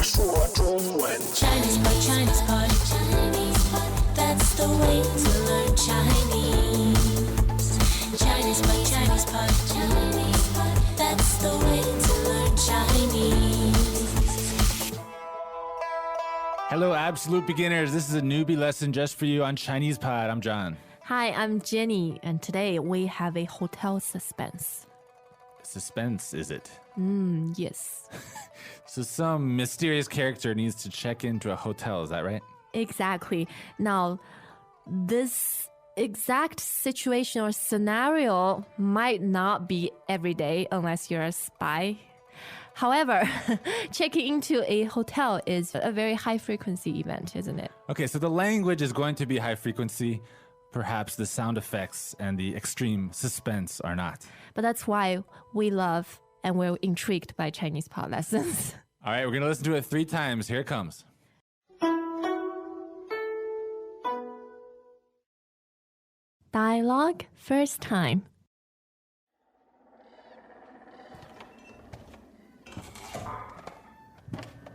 说中文。ChinesePod, ChinesePod, ChinesePod. That's the way to learn Chinese. ChinesePod, ChinesePod, ChinesePod. That's the way to learn Chinese. Hello, absolute beginners. This is a newbie lesson just for you on ChinesePod. I'm John. Hi, I'm Jenny, and today we have a hotel suspense. Suspense, is it? Yes. So some mysterious character needs to check into a hotel, is that right? Exactly. Now, this exact situation or scenario might not be every day unless you're a spy. However, checking into a hotel is a very high-frequency event, isn't it? Okay, so the language is going to be high frequency. Perhaps the sound effects and the extreme suspense are not. But that's why we love and we're intrigued by ChinesePod lessons. All right, we're going to listen to it 3 times. Here it comes. Dialogue first time.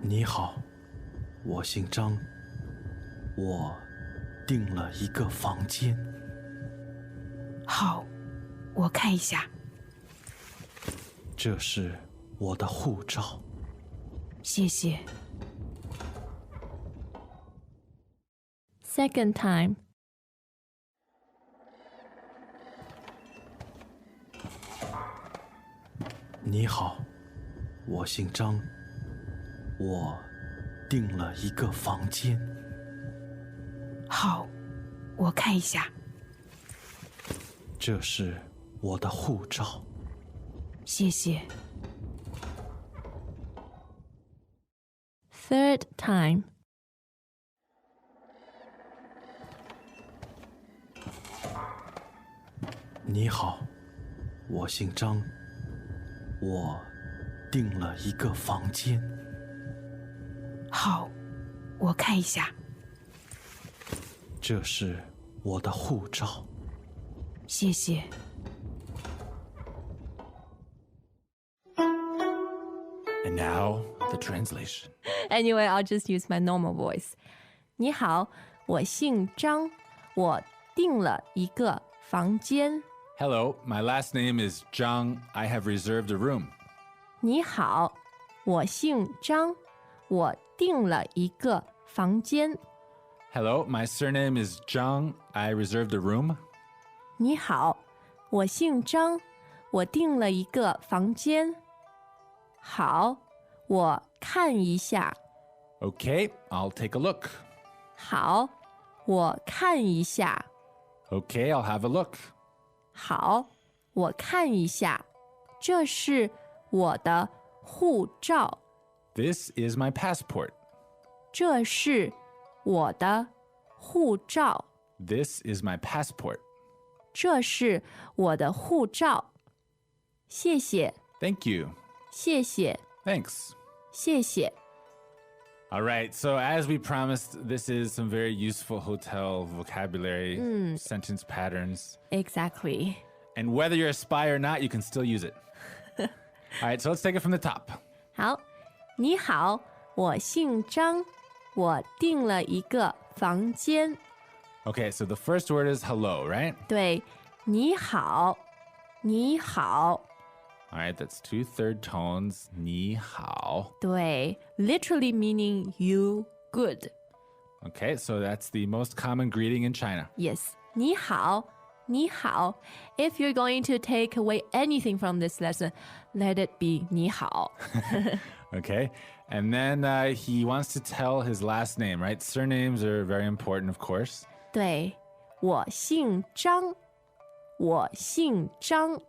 你好，我姓张，我订了一个房间。好，我看一下。这是我的护照。谢谢。 Second time. 你好，我姓张，我订了一个房间。好，我看一下。这是我的护照。谢谢。 Third time. 你好，我姓张，我订了一个房间。好，我看一下。这是我的护照。谢谢。 And now, the translation. Anyway, I'll just use my normal voice. 你好，我姓张，我订了一个房间。 Hello, my last name is Zhang. I have reserved a room. 你好，我姓张，我订了一个房间。 Hello, my surname is Zhang. I reserved a room. 你好，我姓张，我订了一个房间。好，我看一下。 Okay, I'll take a look. 好，我看一下。 Okay, I'll have a look. 好，我看一下。这是我的护照。 This is my passport. 这是我的护照。 This is my passport. 这是我的护照。谢谢， Thank you. 谢谢， Thanks. 谢谢。 All right, so as we promised, this is some very useful hotel vocabulary, sentence patterns. Exactly. And whether you're a spy or not, you can still use it. All right, so let's take it from the top. 好，你好，我姓张，我订了一个房间。 Okay, so the first word is hello, right? 对，你好，你好。 All right, that's 2 third tones. 你好. 对，literally meaning you good. Okay, so that's the most common greeting in China. Yes, 你好，你好. If you're going to take away anything from this lesson, let it be 你好. Okay, and then he wants to tell his last name, right? Surnames are very important, of course. 对，我姓张，我姓张。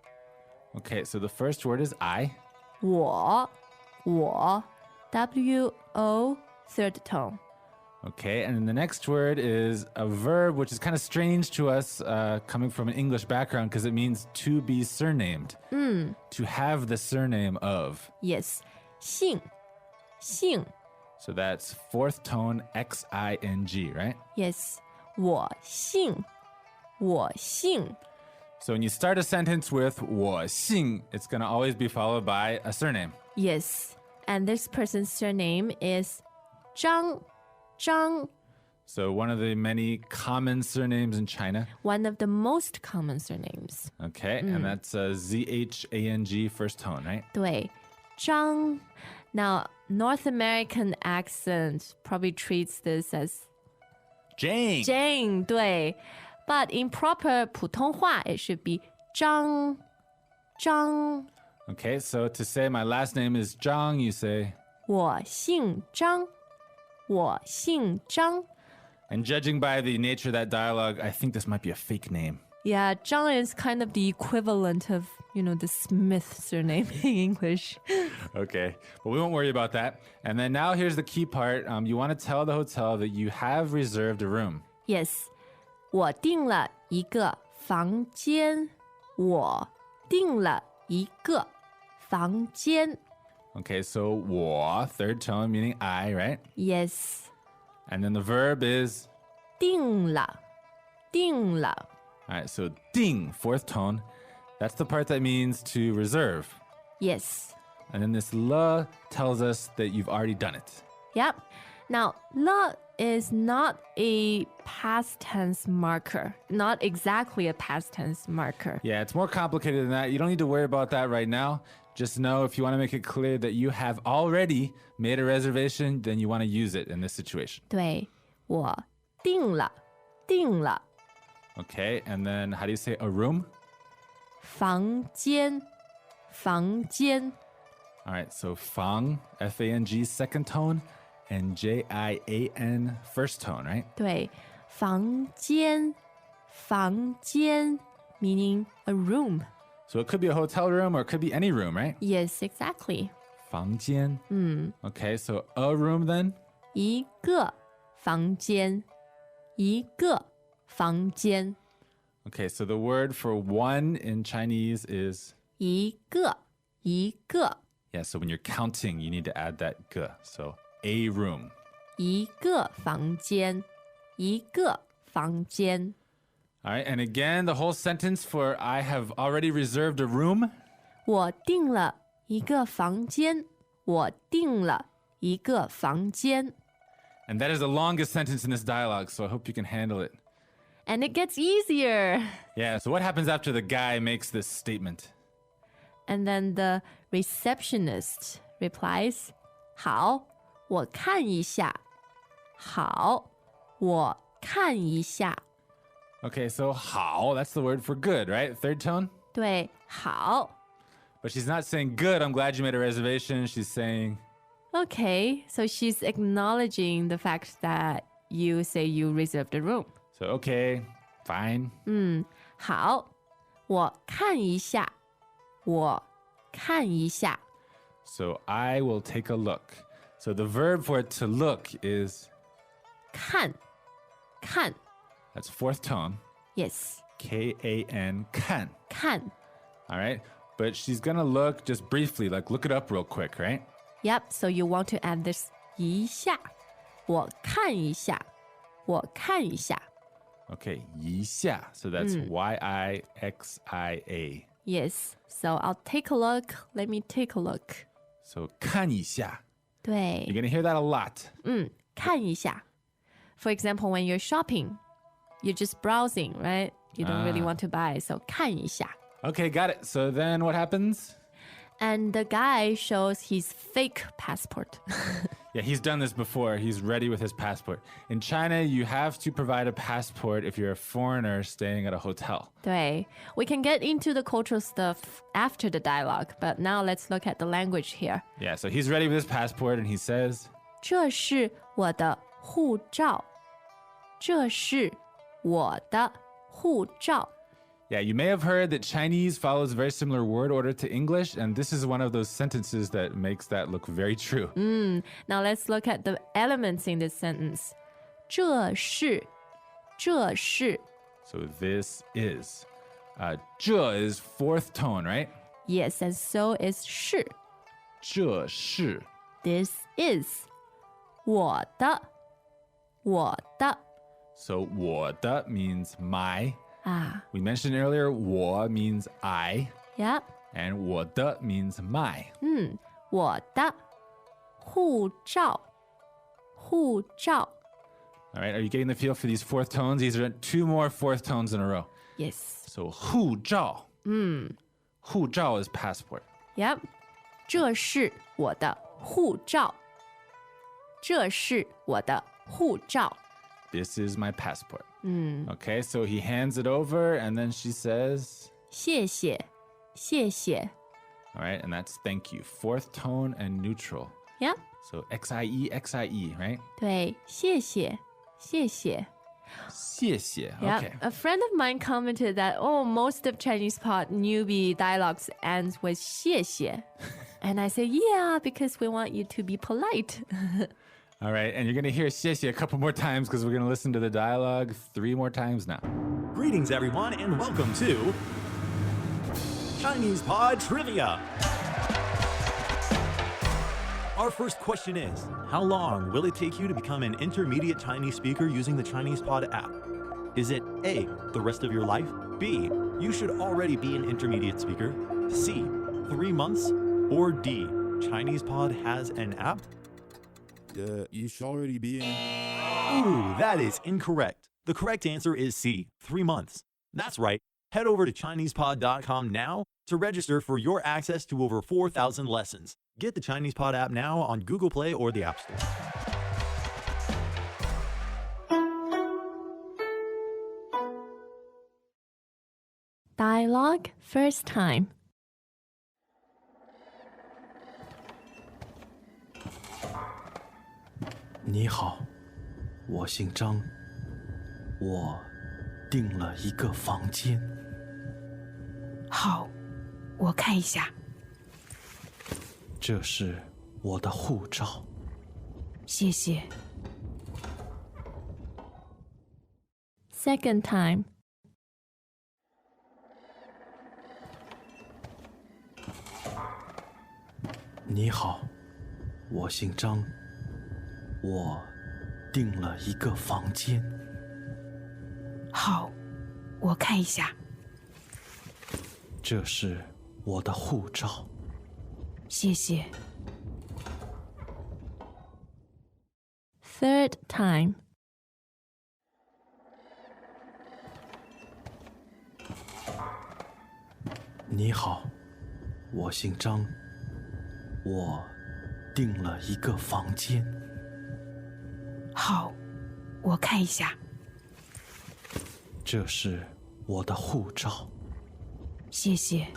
Okay, so the first word is I. 我 W-O, third tone. Okay, and then the next word is a verb, which is kind of strange to us coming from an English background because it means to be surnamed. To have the surname of. Yes, 姓 So that's 4th tone X-I-N-G, right? Yes, 我姓 So when you start a sentence with 我姓, it's going to always be followed by a surname. Yes, And this person's surname is Zhang. Zhang, So one of the many common surnames in China. one of the most common surnames. Okay, and that's Z-H-A-N-G first tone, right? 对, Zhang. Now, North American accent probably treats this as Jane. Jane, 对. But in proper 普通话, it should be 张. Zhang. Okay, so to say my last name is Zhang, you say, 我姓张. 我姓张. and judging by the nature of that dialogue, I think this might be a fake name. Yeah, Zhang is kind of the equivalent of, the Smith surname in English. Okay, but we won't worry about that. And then now here's the key part. You want to tell the hotel that you have reserved a room. Yes, 我订了一个房间. 我订了一个房间. Okay, so 我, third tone, meaning I, right? Yes, And then the verb is, 订了. 订了. all right, so 定, fourth tone. That's the part that means to reserve. Yes. And then this le tells us that you've already done it. Yep. Now, le is not a past tense marker. Not exactly a past tense marker. Yeah, it's more complicated than that. You don't need to worry about that right now. Just know if you want to make it clear that you have already made a reservation, then you want to use it in this situation. 对，我订了，订了 Okay, and then how do you say a room? 房间，房间 All right, so fang, F-A-N-G, second tone, and J-I-A-N, first tone, right? 对，房间，房间 meaning a room. So it could be a hotel room or it could be any room, right? Yes, exactly. 房间. Okay, so a room then? 一个房间，一个房间， Okay, so the word for one in Chinese is, 一个，一个， yeah, so when you're counting, you need to add that ge. So a room. 一个房间，一个房间。 All right, and again, the whole sentence for I have already reserved a room. 我订了一个房间，我订了一个房间。 And that is the longest sentence in this dialogue, so I hope you can handle it. And it gets easier. Yeah, so what happens after the guy makes this statement? And then the receptionist replies, 好，我看一下。好，我看一下。 Okay, so hao, that's the word for good, right? Third tone? 对，好。 But she's not saying good, I'm glad you made a reservation. She's saying, Okay, so she's acknowledging the fact that you say you reserved a room. so okay, fine. 好，我看一下。我看一下。 So I will take a look. So the verb for it to look is, 看，看 that's fourth tone, Yes, K-A-N, kan. 看 All right? But she's gonna look just briefly, like look it up real quick, right? Yep, so you want to add this 一下。我看一下。我看一下。 Okay, yixia. So that's Y-I-X-I-A. Yes, so I'll take a look. Let me take a look. So 看一下. You're 对， gonna hear that a lot. 看一下。For example, when you're shopping, you're just browsing, right? You don't really want to buy, so 看一下。 Okay, got it. So then what happens? And the guy shows his fake passport. Yeah, he's done this before. He's ready with his passport. In China, you have to provide a passport if you're a foreigner staying at a hotel. 对, we can get into the cultural stuff after the dialogue, but now let's look at the language here. Yeah, so he's ready with his passport and he says, 这是我的护照。这是我的护照。 yeah, you may have heard that Chinese follows a very similar word order to English, and this is one of those sentences that makes that look very true. Now let's look at the elements in this sentence. 这是 So this is. 这 is fourth tone, right? Yes, and so is 是这是. This is 我的 So 我的 means my. Ah, We mentioned earlier 我 means I, yep. and 我的 means my. 我的护照护照 All right, are you getting the feel for these fourth tones? These are 2 more fourth tones in a row. Yes. So 护照. 护照 is passport. Yep. 这是我的护照这是我的护照 This is my passport. Okay, so he hands it over and then she says, 谢谢谢谢 all right, and that's thank you. Fourth tone and neutral. Yep. So XIE, XIE, right? 对谢谢谢谢 谢谢. Yeah, Okay. a friend of mine commented that, most of ChinesePod newbie dialogues ends with 谢谢. And I say, yeah, because we want you to be polite. All right, and you're going to hear 谢谢 a couple more times because we're going to listen to the dialogue 3 more times now. Greetings, everyone, and welcome to ChinesePod Trivia. Our first question is, how long will it take you to become an intermediate Chinese speaker using the ChinesePod app? Is it A, the rest of your life? B, you should already be an intermediate speaker? C, 3 months? Or D, ChinesePod has an app? You should already be in. Ooh, that is incorrect. The correct answer is C, 3 months. That's right. Head over to ChinesePod.com now to register for your access to over 4,000 lessons. Get the ChinesePod app now on Google Play or the App Store. Dialogue first time. 你好，我姓张，我订了一个房间。好，我看一下。这是我的护照。谢谢。 Second time. 你好，我姓张，我订了一个房间。好，我看一下。这是我的护照。谢谢。 Third time. 你好，我姓张，我订了一个房间。好，我看一下。这是我的护照。谢谢。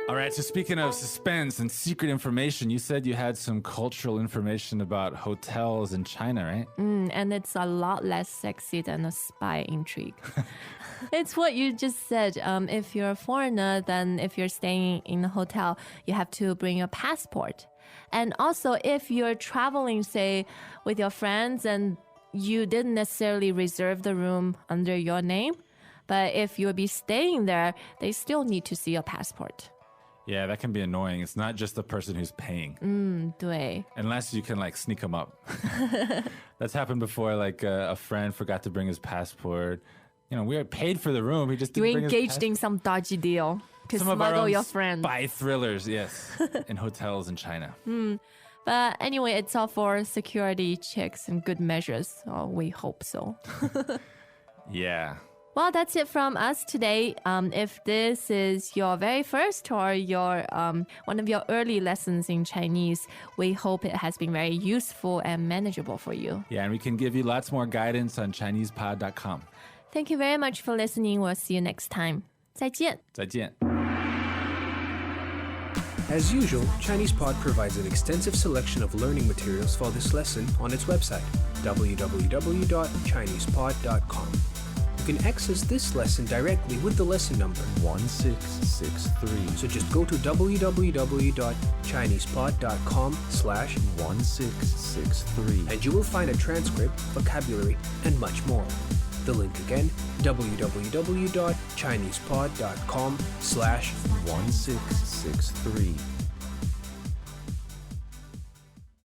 All right, so speaking of suspense and secret information, you said you had some cultural information about hotels in China, right? And it's a lot less sexy than a spy intrigue. It's what you just said. If you're a foreigner, then if you're staying in a hotel, you have to bring your passport. And also, if you're traveling, say, with your friends and you didn't necessarily reserve the room under your name, but if you'll be staying there, they still need to see your passport. Yeah, that can be annoying. It's not just the person who's paying. 对 Unless you can like sneak them up. That's happened before. Like a friend forgot to bring his passport. You know, we were paid for the room. He just didn't You're bring his engaged passport. in some dodgy deal to Some of our smuggle own your friend. spy thrillers, yes, in hotels in China. But anyway, it's all for security checks and good measures. Oh, we hope so. Yeah. Well, that's it from us today. If this is your very first or your one of your early lessons in Chinese, we hope it has been very useful and manageable for you. Yeah, and we can give you lots more guidance on ChinesePod.com. Thank you very much for listening. We'll see you next time. 再见. 再见. As usual, ChinesePod provides an extensive selection of learning materials for this lesson on its website, www.chinesepod.com. You can access this lesson directly with the lesson number 1663. So just go to www.chinesepod.com/1663 and you will find a transcript, vocabulary, and much more. The link again, www.chinesepod.com/1663.